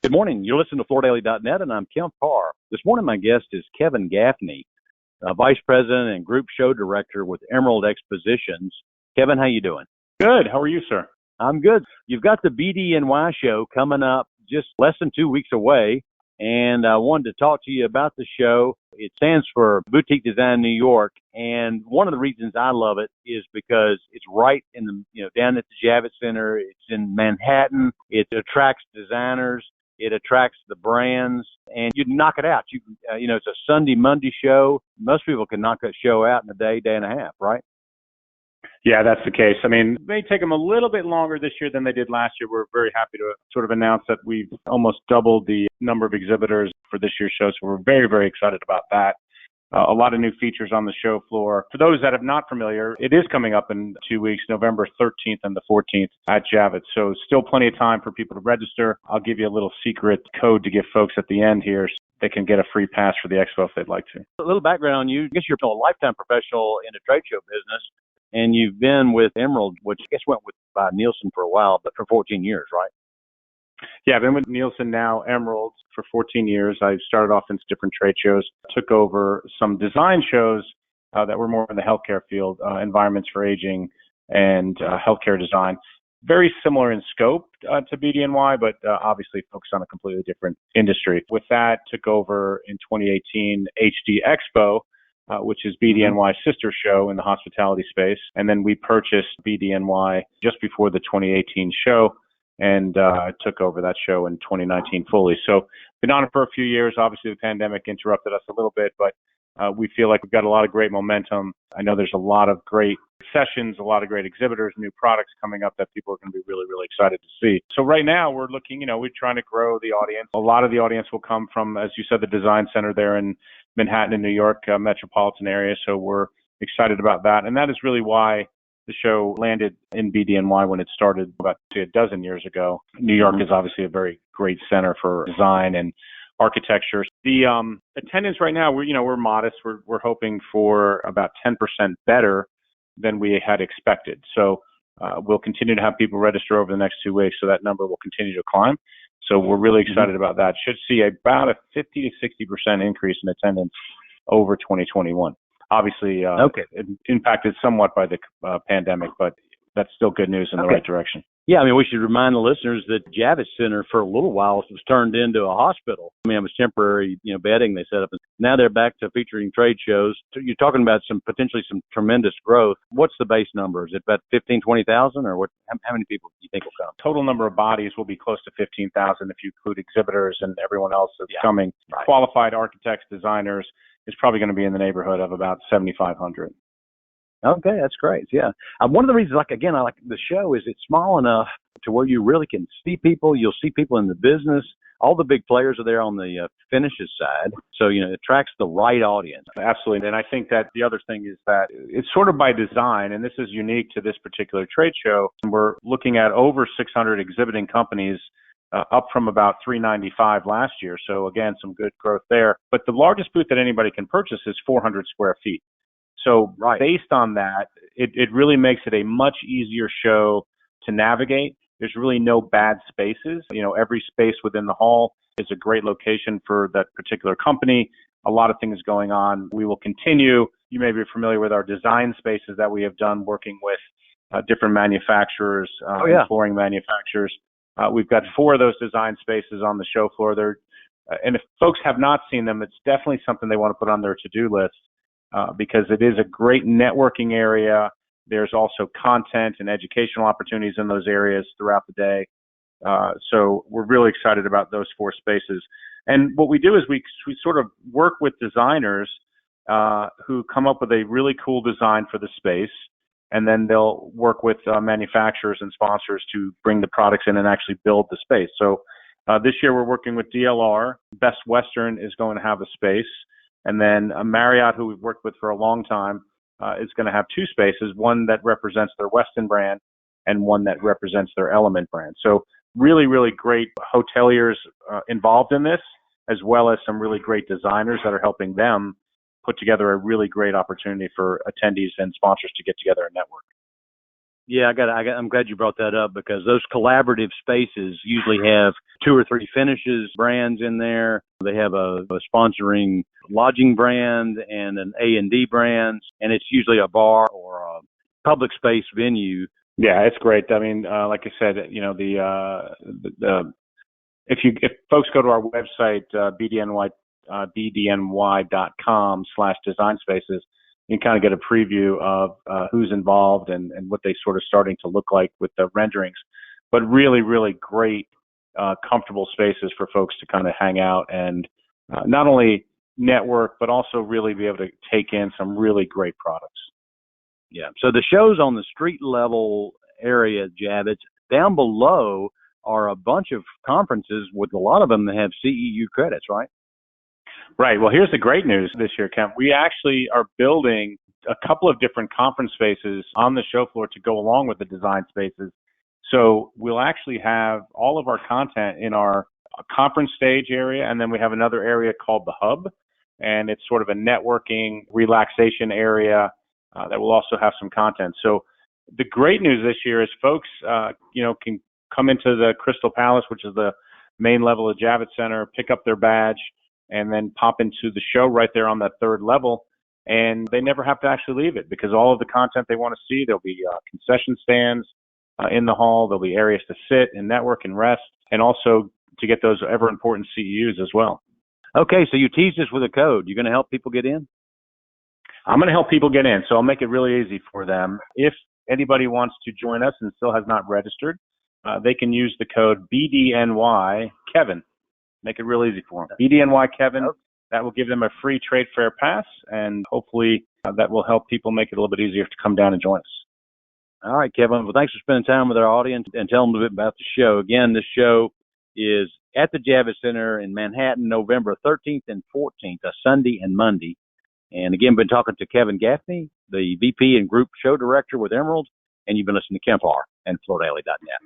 Good morning. You're listening to FloorDaily.net, and I'm Kemp Harr. This morning, my guest is Kevin Gaffney, Vice President and Group Show Director with Emerald Expositions. Kevin, how you doing? Good. How are you, sir? I'm good. You've got the BDNY Show coming up just less than 2 weeks away, and I wanted to talk to you about the show. It stands for Boutique Design New York, and one of the reasons I love it is because it's right in the, down at the Javits Center. It's in Manhattan. It attracts designers. It attracts the brands, and you knock it out. It's a Sunday, Monday show. Most people can knock that show out in a day, day and a half, right? Yeah, that's the case. I mean, it may take them a little bit longer this year than they did last year. We're very happy to sort of announce that we've almost doubled the number of exhibitors for this year's show, so we're very, very excited about that. A lot of new features on the show floor. For those that are not familiar, it is coming up in 2 weeks, November 13th and the 14th at Javits. So still plenty of time for people to register. I'll give you a little secret code to give folks at the end here so they can get a free pass for the expo if they'd like to. A little background on you. I guess you're a lifetime professional in the trade show business, and you've been with Emerald, which I guess went with Nielsen for a while, but for 14 years, right? Yeah, I've been with Nielsen now, Emerald, for 14 years. I started off in different trade shows, took over some design shows that were more in the healthcare field, environments for aging and healthcare design. Very similar in scope to BDNY, but obviously focused on a completely different industry. With that, took over in 2018 HD Expo, which is BDNY's sister show in the hospitality space. And then we purchased BDNY just before the 2018 show, and took over that show in 2019 fully. So been on it for a few years. Obviously, the pandemic interrupted us a little bit, but we feel like we've got a lot of great momentum. I know there's a lot of great sessions, a lot of great exhibitors, new products coming up that people are going to be really, really excited to see. So right now we're looking, we're trying to grow the audience. A lot of the audience will come from, as you said, the design center there in Manhattan in New York, metropolitan area. So we're excited about that. And that is really why the show landed in BDNY when it started about a dozen years ago. New York is obviously a very great center for design and architecture. The attendance right now, we're modest. We're hoping for about 10% better than we had expected. So we'll continue to have people register over the next 2 weeks, so that number will continue to climb. So we're really excited about that. Should see about a 50 to 60% increase in attendance over 2021. Obviously, impacted somewhat by the pandemic, but that's still good news in the right direction. Yeah, I mean, we should remind the listeners that Javits Center for a little while was turned into a hospital. I mean, it was temporary, bedding they set up. Now they're back to featuring trade shows. So you're talking about potentially some tremendous growth. What's the base number? Is it about 15,000, 20,000, or what? How many people do you think will come? Total number of bodies will be close to 15,000 if you include exhibitors and everyone else that's coming. Right. Qualified architects, designers is probably going to be in the neighborhood of about 7,500. Okay, that's great. Yeah. One of the reasons, I like the show is it's small enough to where you really can see people. You'll see people in the business. All the big players are there on the finishes side. So, it attracts the right audience. Absolutely. And I think that the other thing is that it's sort of by design, and this is unique to this particular trade show. We're looking at over 600 exhibiting companies, up from about 395 last year. So again, some good growth there. But the largest booth that anybody can purchase is 400 square feet. So based on that, it really makes it a much easier show to navigate. There's really no bad spaces. Every space within the hall is a great location for that particular company. A lot of things going on. We will continue. You may be familiar with our design spaces that we have done working with different manufacturers, flooring manufacturers. We've got 4 of those design spaces on the show floor. And if folks have not seen them, it's definitely something they want to put on their to-do list. Because it is a great networking area. There's also content and educational opportunities in those areas throughout the day. So we're really excited about those 4 spaces. And what we do is we sort of work with designers who come up with a really cool design for the space, and then they'll work with manufacturers and sponsors to bring the products in and actually build the space. So this year we're working with DLR. Best Western is going to have a space. And then Marriott, who we've worked with for a long time, is going to have 2 spaces, one that represents their Westin brand and one that represents their Element brand. So really, really great hoteliers involved in this, as well as some really great designers that are helping them put together a really great opportunity for attendees and sponsors to get together and network. Yeah, I'm glad you brought that up because those collaborative spaces usually have 2 or 3 finishes brands in there. They have a sponsoring lodging brand and an A&D brand, and it's usually a bar or a public space venue. Yeah, it's great. I mean, like I said, if folks go to our website, BDNY.com/design spaces, you can kind of get a preview of who's involved and what they sort of starting to look like with the renderings. But really, really great, comfortable spaces for folks to kind of hang out and not only network, but also really be able to take in some really great products. Yeah. So the show's on the street level area, Javits. Down below are a bunch of conferences with a lot of them that have CEU credits, right? Right. Well, here's the great news this year, Kemp. We actually are building a couple of different conference spaces on the show floor to go along with the design spaces. So we'll actually have all of our content in our conference stage area, and then we have another area called the Hub, and it's sort of a networking, relaxation area that will also have some content. So the great news this year is folks, can come into the Crystal Palace, which is the main level of Javits Center, pick up their badge, and then pop into the show right there on that third level. And they never have to actually leave it because all of the content they want to see, there'll be concession stands in the hall. There'll be areas to sit and network and rest, and also to get those ever important CEUs as well. Okay, so you teased us with a code. You're going to help people get in? I'm going to help people get in, so I'll make it really easy for them. If anybody wants to join us and still has not registered, they can use the code BDNY Kevin. Make it real easy for them. BDNY Kevin. Okay. That will give them a free trade fair pass, and hopefully that will help people make it a little bit easier to come down and join us. All right, Kevin. Well, thanks for spending time with our audience and telling them a bit about the show. Again, this show is at the Javits Center in Manhattan, November 13th and 14th, a Sunday and Monday. And again, been talking to Kevin Gaffney, the VP and Group Show Director with Emerald, and you've been listening to Kemp Harr and FloorDaily.net.